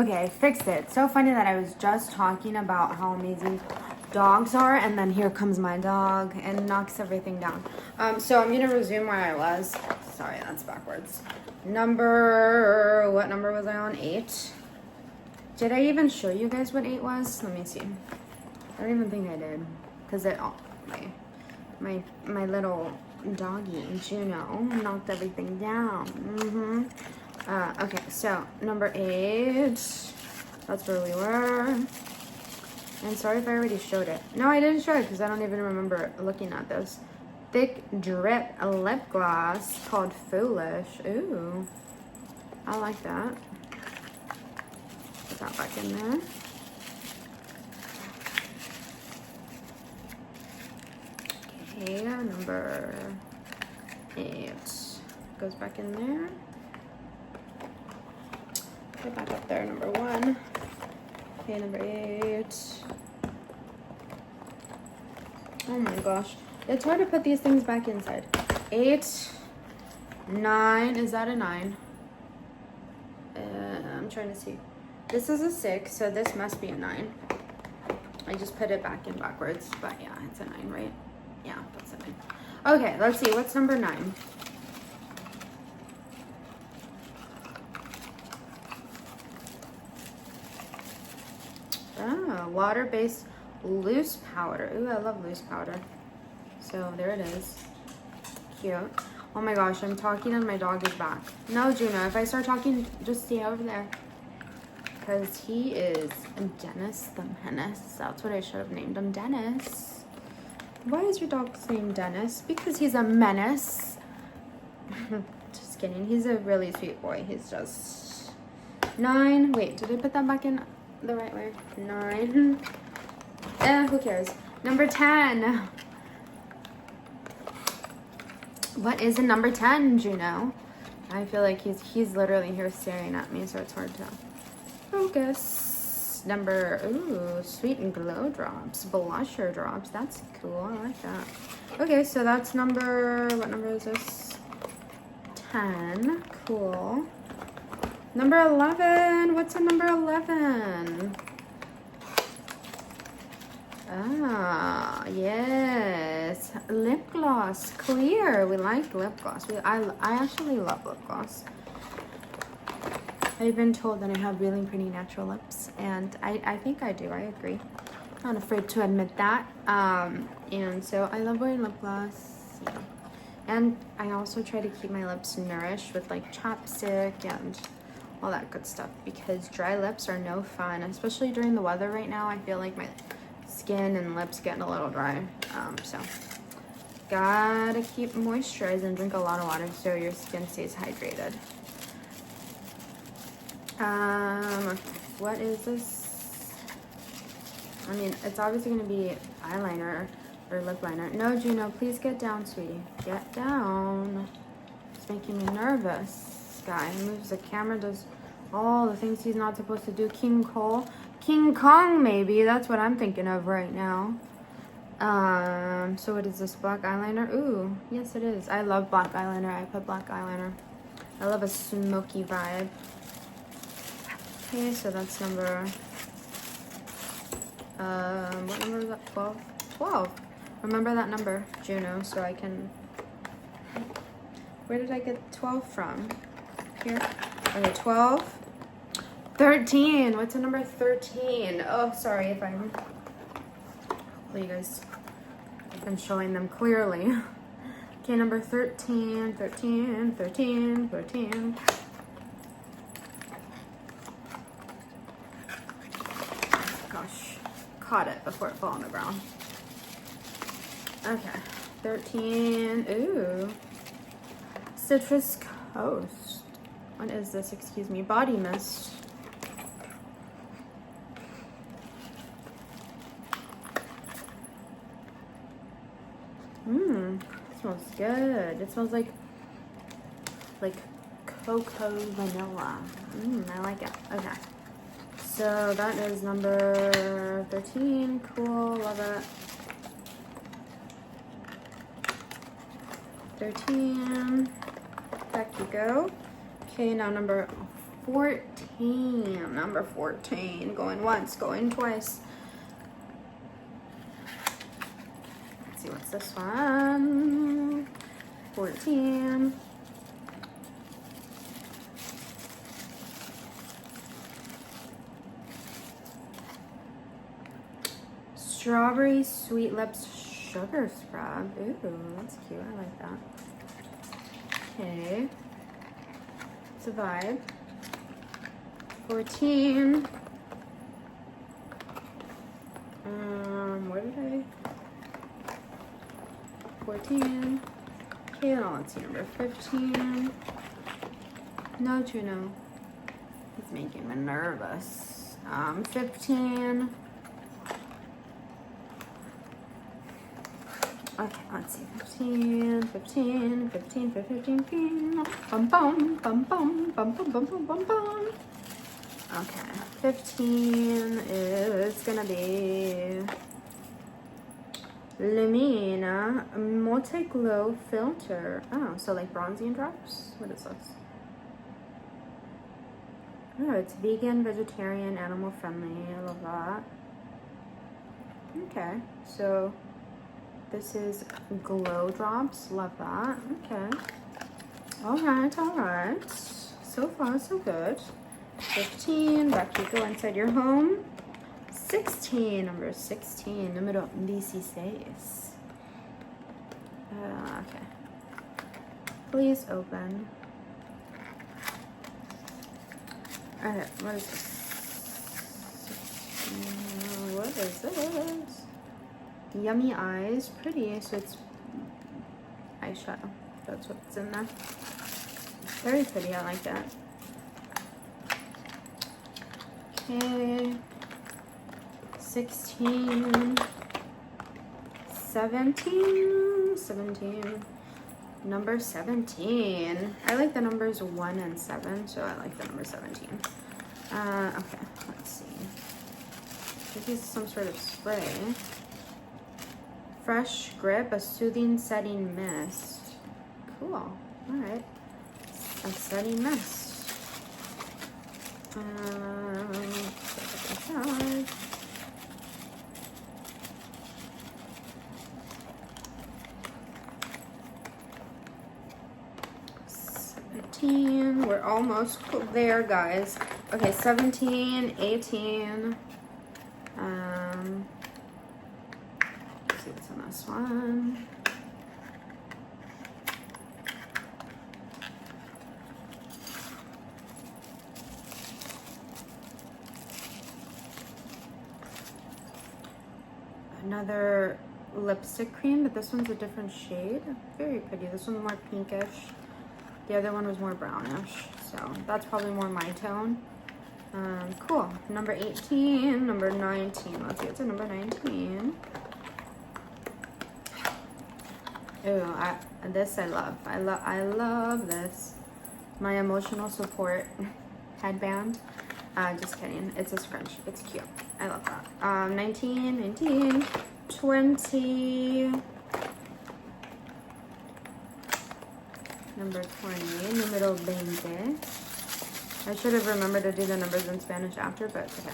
Okay, I fixed it. It's so funny that I was just talking about how amazing dogs are, and then here comes my dog and knocks everything down. So I'm gonna resume where I was. Sorry, that's backwards. What number was I on? 8. Did I even show you guys what 8 was? Let me see. I don't even think I did, because my little doggy Juno knocked everything down. Okay, so number 8. That's where we were. And sorry if I already showed it. No, I didn't show it because I don't even remember looking at this. Thick drip lip gloss called Foolish. Ooh, I like that. Put that back in there. Okay, number 8 goes back in there. Put back up there, number 1. Okay, number 8. Oh my gosh. It's hard to put these things back inside. 8, 9. Is that a 9? I'm trying to see. This is a 6, so this must be a 9. I just put it back in backwards, but yeah, it's a 9, right? Yeah, that's a 9. Okay, let's see. What's number 9? Oh, water-based loose powder. Ooh, I love loose powder. So there it is. Cute. Oh my gosh, I'm talking and my dog is back. No, Juno, if I start talking, just stay over there. Because he is Dennis the Menace. That's what I should have named him, Dennis. Why is your dog's name Dennis? Because he's a menace. Just kidding. He's a really sweet boy. He's just 9. Wait, did I put that back in the right way? 9. Who cares? Number 10. What is a number 10, Juno? I feel like he's literally here staring at me, so it's hard to focus. Ooh, Sweet and Glow drops, blusher drops. That's cool. I like that. Okay, so that's what number is this? 10. Cool. Number 11. What's a number 11? Ah, yes. Lip gloss. Clear. We like lip gloss. I actually love lip gloss. I've been told that I have really pretty natural lips, and I think I do. I agree. I'm not afraid to admit that. And so I love wearing lip gloss. Yeah. And I also try to keep my lips nourished with like chapstick and all that good stuff, because dry lips are no fun, especially during the weather right now. I feel like my skin and lips getting a little dry. So gotta keep moisturized and drink a lot of water so your skin stays hydrated. What is this? I mean, it's obviously gonna be eyeliner or lip liner. No, Juno, please get down, sweetie. Get down. It's making me nervous. This guy moves the camera, does all the things he's not supposed to do. King Kong, maybe. That's what I'm thinking of right now. So what is this? Black eyeliner? Ooh, yes it is. I love black eyeliner. I put black eyeliner. I love a smoky vibe. Okay, so that's number, what number is that? 12? 12. Remember that number, Juno, so I can, where did I get 12 from? Here. Okay, 12. 13. What's a number 13? Oh, sorry if I'm, well, you guys, I'm showing them clearly. Okay, number 13, 13, 13, 13. Gosh, caught it before it fell on the ground. Okay, 13. Ooh, Citrus Coast. What is this? Excuse me. Body mist. Smells good. It smells like cocoa vanilla. I like it. Okay. So that is number 13. Cool. Love it. 13. Back you go. Okay, now number 14. 14. Number 14. Going once, going twice. Let's see, what's this one? 14. Strawberry Sweet Lips Sugar Scrub. Ooh, that's cute. I like that. Okay. It's a vibe. 14. Where did I? 14. Okay, now let's see number 15. No, Juno. It's making me nervous. 15. Okay, let's see. 15, 15, 15, 15, 15. Bum bum, bum bum, bum bum bum bum bum bum. Okay, 15 is gonna be Lumina Multi Glow Filter. Oh, so like bronzing drops? What is this? Oh, it's vegan, vegetarian, animal friendly. I love that. Okay, so this is glow drops. Love that. Okay. All right. So far, so good. 15. Back you go inside your home. 16. Number 16. Número 16. Okay. Please open. Okay, what is this? What is this? Yummy Eyes. Pretty, so it's eyeshadow. That's what's in there. Very pretty, I like that. Okay. 16. 17. Number 17. I like the numbers 1 and 7, so I like the number 17. Okay, let's see. This is some sort of spray. Fresh Grip, a soothing setting mist. Cool. All right. A setting mist. We're almost there, guys. Okay, 17, 18. Let's see what's on this one. Another lipstick cream, but this one's a different shade. Very pretty. This one's more pinkish. The other one was more brownish, so that's probably more my tone. Cool. Number 18, number 19. Let's see, what's a number 19? Ooh, this I love. I love this. My emotional support headband. Just kidding. It's a scrunch. It's cute. I love that. 19, 20. Number 20, número 20. I should have remembered to do the numbers in Spanish after, but okay.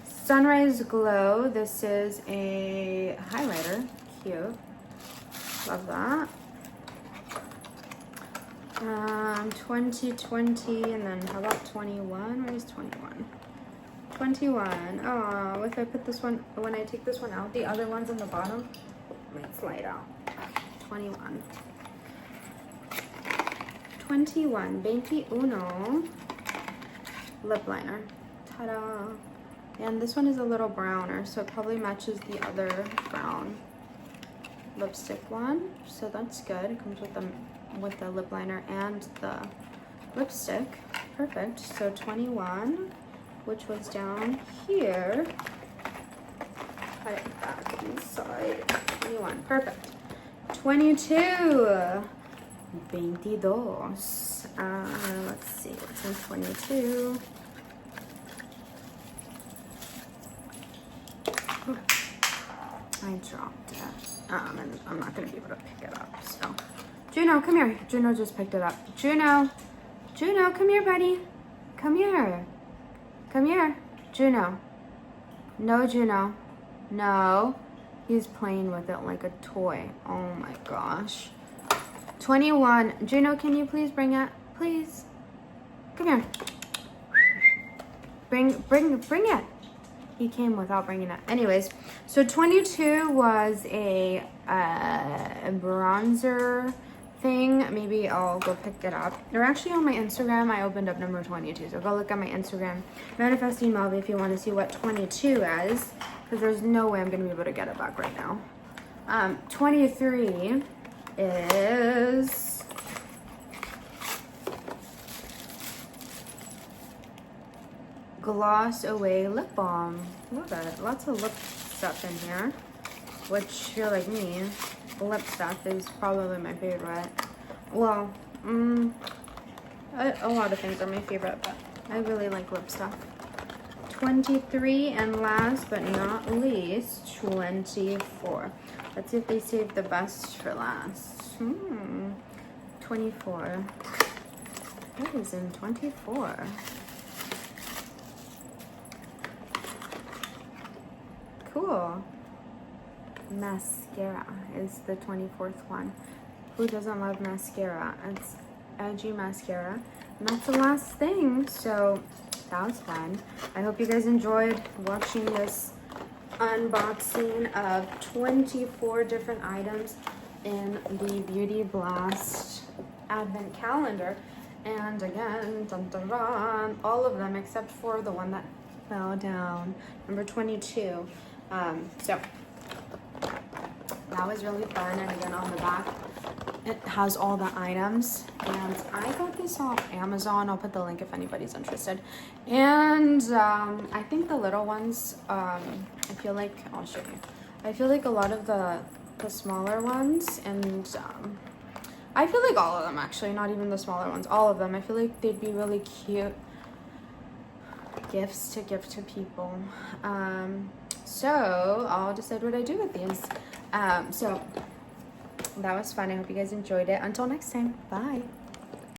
Sunrise Glow. This is a highlighter. Cute. Love that. 20, and then how about 21? Where's 21? 21. Oh, if I put this one, when I take this one out, the other one's on the bottom might slide out. 21. 21 lip liner. Ta-da! And this one is a little browner, so it probably matches the other brown lipstick one. So that's good. It comes with the lip liner and the lipstick. Perfect. So 21, which was down here. Put it back inside. 21. Perfect. 22. 22. Let's see what's in 22. Ooh, I dropped it. And I'm not going to be able to pick it up. So, Juno, come here. Juno just picked it up. Juno, come here, buddy. Come here. Come here. Juno. No, Juno. No. He's playing with it like a toy. Oh my gosh. 21. Juno, can you please bring it? Please. Come here. Bring it. He came without bringing it. Anyways, so 22 was a bronzer thing. Maybe I'll go pick it up. They're actually on my Instagram. I opened up number 22. So go look at my Instagram. Manifesting Melvie if you want to see what 22 is. Because there's no way I'm going to be able to get it back right now. 23 is... Gloss Away Lip Balm. Love it. Lots of lip stuff in here. Which, if you're like me, lip stuff is probably my favorite. Well, a lot of things are my favorite, but I really like lip stuff. 23, and last but not least, 24. Let's see if they saved the best for last. 24. What is in 24? Cool. Mascara is the 24th one. Who doesn't love mascara? It's edgy mascara. And that's the last thing. So that was fun. I hope you guys enjoyed watching this unboxing of 24 different items in the Beauty Blast Advent Calendar. And again, dun, dun, dun, all of them except for the one that fell down, number 22. So that was really fun. And again, on the back it has all the items, and I got this off Amazon. I'll put the link if anybody's interested. And I think the little ones, I feel like I'll show you. I feel like a lot of the smaller ones, and I feel like all of them actually, not even the smaller ones, all of them, I feel like they'd be really cute gifts to give to people. So I'll decide what I do with these. So that was fun. I hope you guys enjoyed it. Until next time, bye.